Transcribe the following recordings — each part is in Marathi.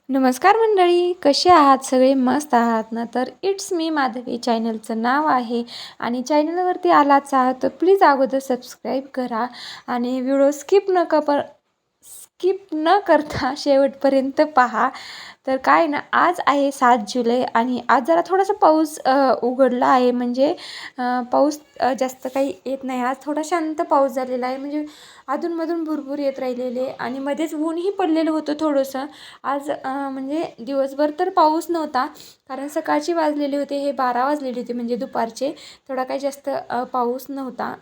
नमस्कार मंडळी, कसे आहात सगळे? मस्त आहात ना? तर इट्स मी माधवी, चॅनलचं नाव आहे. आणि चॅनलवरती आलाच आहात तर प्लीज अगोदर सबस्क्राईब करा आणि व्हिडिओ स्किप न करता शेवटपर्यंत पहा. तर काय ना, आज आहे 7 जुलै आणि आज जरा थोडासा पाऊस उघडला आहे. म्हणजे पाऊस जास्त काही येत नाही. आज थोडा शांत पाऊस झालेला आहे. म्हणजे अधूनमधून भुरभूर येत राहिलेले आणि मध्येच ऊनही पडलेलं होतं थोडंसं. आज म्हणजे दिवसभर तर पाऊस नव्हता, कारण सकाळचे वाजलेले होते, हे 12 वाजलेले होते म्हणजे दुपारचे. थोडा काही जास्त पाऊस नव्हता.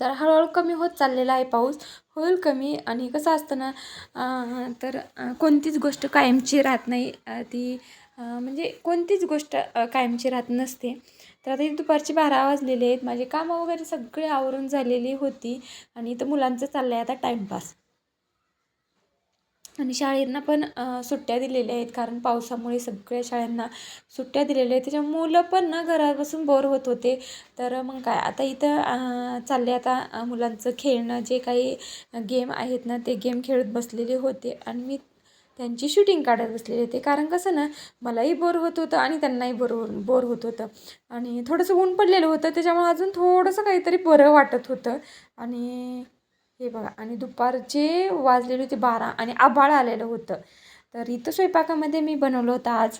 तर हळूहळू कमी होत चाललेला आहे पाऊस. होईल कमी. आणि कसं असतं ना, तर कोणतीच गोष्ट कायमची राहत नाही. ती म्हणजे कोणतीच गोष्ट कायमची राहत नसते. तर आता दुपारचे 12 वाजलेले आहेत. माझे कामं वगैरे सगळे आवरून झालेली होती आणि इथं मुलांचं चाललं आहे आता टाईमपास. आणि शाळेंना पण सुट्ट्या दिलेल्या आहेत, कारण पावसामुळे सगळ्या शाळांना सुट्ट्या दिलेल्या आहेत. त्याच्यामुळे मुलं पण ना घरात बसून बोर होत होते. तर मग काय आता इथं चालले आता मुलांचं खेळणं, जे काही गेम आहेत ना ते गेम खेळत बसलेले होते आणि मी त्यांची शूटिंग काढत बसलेले होते. कारण कसं ना, मलाही बोर होत होतं आणि त्यांनाही बोर होत होतं. आणि थोडंसं ऊन पडलेलं होतं, त्याच्यामुळे अजून थोडंसं काहीतरी बरं वाटत होतं. आणि हे बघा, आणि दुपारचे वाजलेले होते 12 आणि आभाळ आलेलं होतं. तर इथं स्वयंपाकामध्ये मी बनवलं होतं आज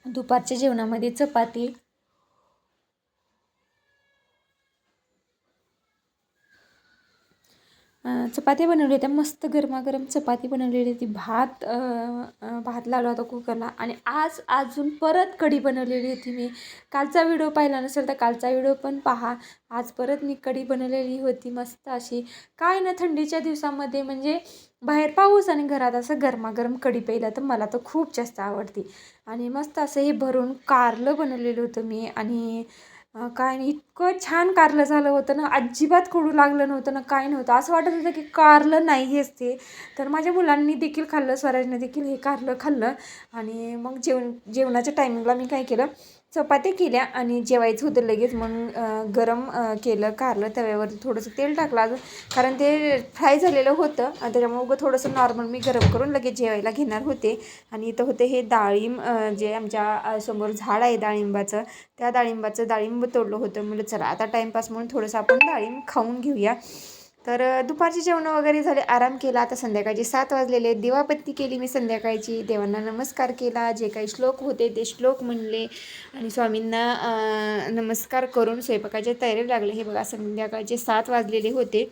दुपारच्या जेवणामध्ये चपाती. चपात्या बनवल्या होत्या, मस्त गरमागरम चपाती बनवलेली होती. भात लावला होता कुकरला. आणि आज अजून परत कढी बनवलेली होती मी. कालचा व्हिडिओ पाहिला नसेल तर कालचा व्हिडिओ पण पहा. आज परत मी कढी बनवलेली होती मस्त अशी. काय ना, थंडीच्या दिवसामध्ये म्हणजे बाहेर पाऊस आणि घरात असं गरमागरम कढी प्यायला तर मला तर खूप जास्त आवडते. आणि मस्त असं हे भरून कारलं बनवलेलं होतं मी. आणि काय नाही, इतकं छान कारलं झालं होतं ना, अजिबात कडू लागलं नव्हतं ना, काय नव्हतं. असं वाटत होतं की कारलं नाही आहेच ते. तर माझ्या मुलांनी देखील खाल्लं, स्वराजने देखील हे कारलं खाल्लं. आणि मग जेवणाच्या टायमिंगला मी काय केलं, चपात्या केल्या आणि जेवायचं होतं लगेच म्हणून गरम केलं कारलं तव्यावरती. थोडंसं तेल टाकलं अजून, कारण ते फ्राय झालेलं होतं आणि त्याच्यामुळे उगं थोडंसं नॉर्मल मी गरम करून लगेच जेवायला घेणार होते. आणि इथं होते हे डाळिंब, जे आमच्या समोर झाड आहे डाळिंबाचं, त्या डाळिंब तोडलं होतं. म्हणलं चला आता टाईमपास म्हणून थोडंसं आपण डाळिंब खाऊन घेऊया. तर दुपारची जेवणं वगैरे झाले, आराम केला. आता संध्याकाळचे 7 वाजलेले. दिवाबत्ती केली मी संध्याकाळची, देवांना नमस्कार केला, जे काही श्लोक होते ते श्लोक म्हणले आणि स्वामींना नमस्कार करून स्वयंपाकाच्या तयारी लागले. हे बघा, संध्याकाळचे 7 वाजलेले होते.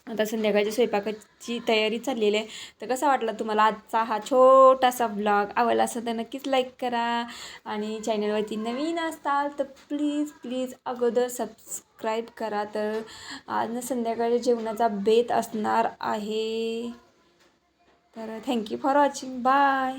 आता संध्याकाळच्या स्वयंपाकाची तयारी चाललेली आहे. तर कसा वाटला तुम्हाला आजचा हा छोटासा ब्लॉग? आवडला असेल तर नक्कीच लाईक करा. आणि चॅनलवरती नवीन असताल तर प्लीज प्लीज अगोदर सबस्क्राईब करा. तर आज ना संध्याकाळी जेवणाचा बेत असणार आहे. तर थँक्यू फॉर वॉचिंग. बाय.